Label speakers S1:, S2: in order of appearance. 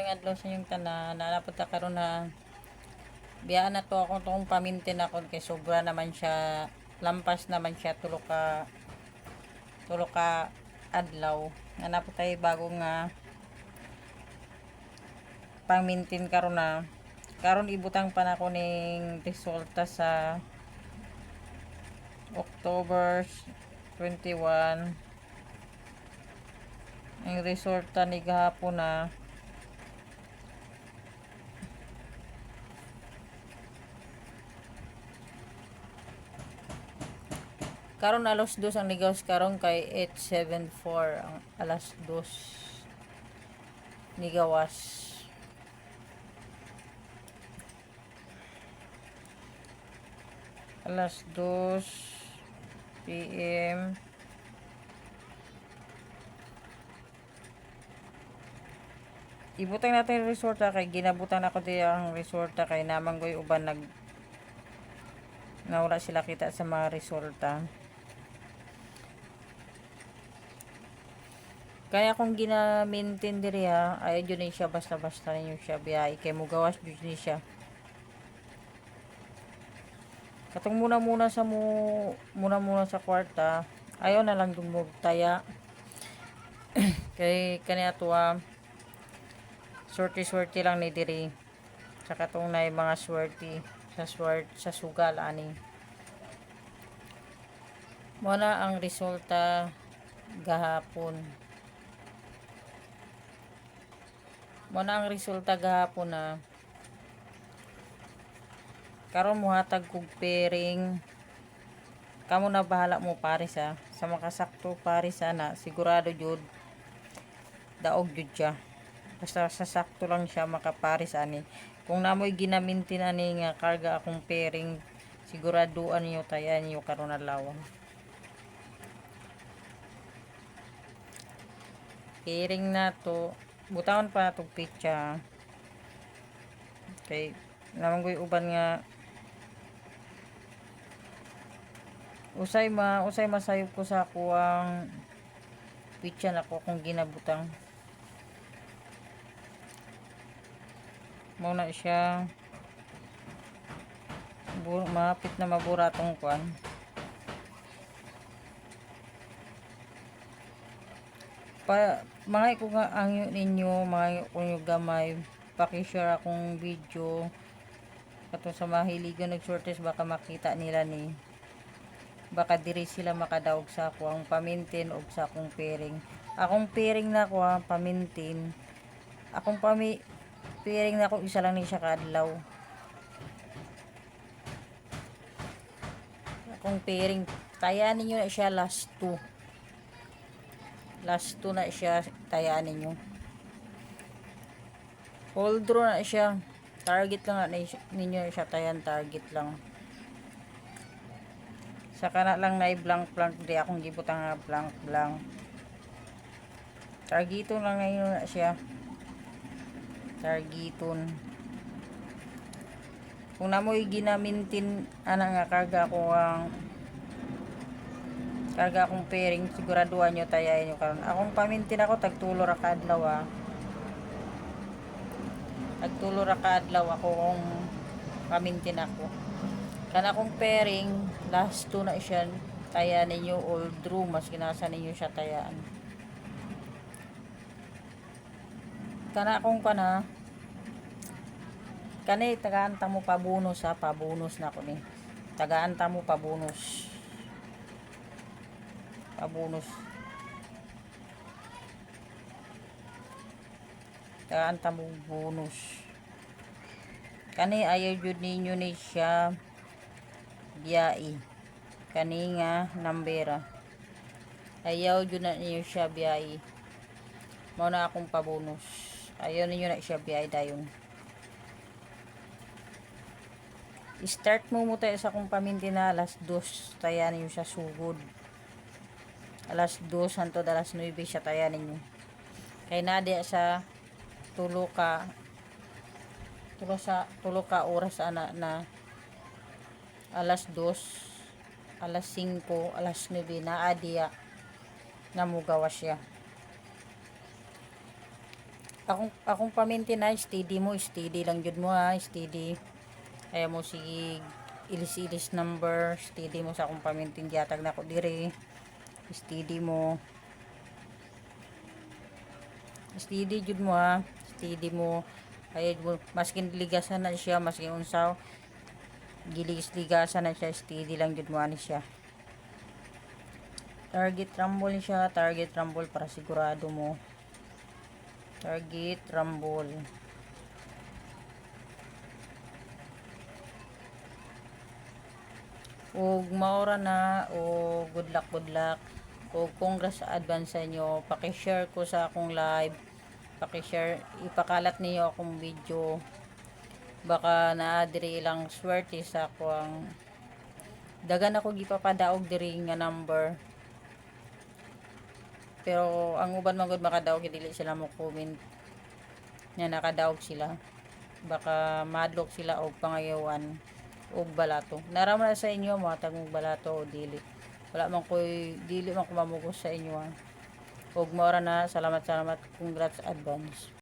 S1: adlaw sa inyong tanan, nalapot ta karon na biyaan na to ako tong pamintin ako kay sobra naman siya, lampas naman siya tulo ka adlaw. Nanapot tayo bagong nga pamintin karon na. Karon ibutang pa na ko ning resulta sa October 21. Ang resulta ni gahapon na karon alas 2 ang ligaws karon kay 8:74 ang alas 2 nigawas. Alas 2 PM. Ibutang natin yung resulta kay ginabutan ako di ang resulta kay namang goy uban nawala sila kita sa mga resulta. Kaya kung gina-maintain diri ha, ay yun siya basta-basta ninyo siya biyay kay mugawas jud ni siya. Katong muna sa kwarta, ayaw na lang dumog taya. Kay kaniya tuwa swerte lang ni diri. Sa katong na mga swerte sa sugal ani. Muna ang resulta gahapon. Na karon muhatag kog pairing. Kamo na bahala mo pares ha. Sa makasakto pares na sigurado jud daog jud siya. Basta sa sakto lang siya makapares ani. Kung namoy ginamintin ani nga karga akong pairing, siguraduan niyo tayan niyo karon adlaw. Pairing na to, butawan pa na tong pitsa. Okay, namanggoy uban nga usay masayop ko sa kuwang pitsa nako kung ginabutang. Muna siya mapit na mabura tong kuan. Mga ko nga ang ninyo, mga kunyo gamay, paki-share akong video katong sa mahiligan nagsortes baka makita nila ni baka diri sila makadaog sa ako ang pamintin o sa akong pairing. Akong pairing na ko pamintin. Pairing na ko isa lang ni siya kadlaw. Akong pairing tayanin niyo na siya last 2 na siya tayanin niyo. Hold draw na siya. Target lang na ninyo siya tayan, target lang. Saka na lang na i-blank di akong gibutang nga blank. Targeton lang ngayon na siya. Targeton. Kung namoy ginamintin ana nga karga akong pairing, siguraduhan nyo tayayin nyo karon. Akong pamintin ako tagtulo ra kadlaw Tagtulo ra kadlaw ako kung pamintin ako. Kana akong pairing last 2 na siya taya ninyo all through mas kinasa ninyo siya tayaan. Kana akong kani tagaanta mo pabonus pabonus na ko ni. Tagaanta mo pabonus. Tagaanta mo bonus. Kani ayaw jud ninyo ni siya biyai. Kani nga nambera. Ayaw jud na ninyo siya biyai. Mao na akong pabonus. Ayaw ninyo na siya biyai dayon. Start mo tayo sa akong pamintin na alas 2 tayan ninyo siya sugod. Alas 2 hangtod alas 9 siya tayan ninyo. Kay nadi sa tulo ka oras na alas 2, alas 5, alas 9 na adiya na mugawa siya. akong paminti na steady mo, steady lang jud mo ha, steady. Ayaw mo si ilis-ilis number, steady mo sa akong pamintin gihatag na ko dire. Steady mo. Steady jud mo ha, steady mo. Ayaw mo maskin ligasan na siya, maskin unsaw giligis-ligasan na siya, steady lang jud mo ani siya. Target rumble siya, target rumble para sigurado mo. Target rumble. Ug maura na o good luck, good luck. O congrats sa advance sa inyo. Paki-share ko sa akong live. Paki-share, ipakalat niyo akong video. Baka naa diri ilang swerte sa ako ang dagan ako gipapadaog diri nga number. Pero ang uban man gud makadaog dili sila mo comment. Nya nakadaog sila. Baka madlok sila og pangayawan og balato. Naraman sa inyo mga tagong balato o dili. Wala man koy dili man ko mamugos sa inyo. Og maura na, salamat, congrats advance.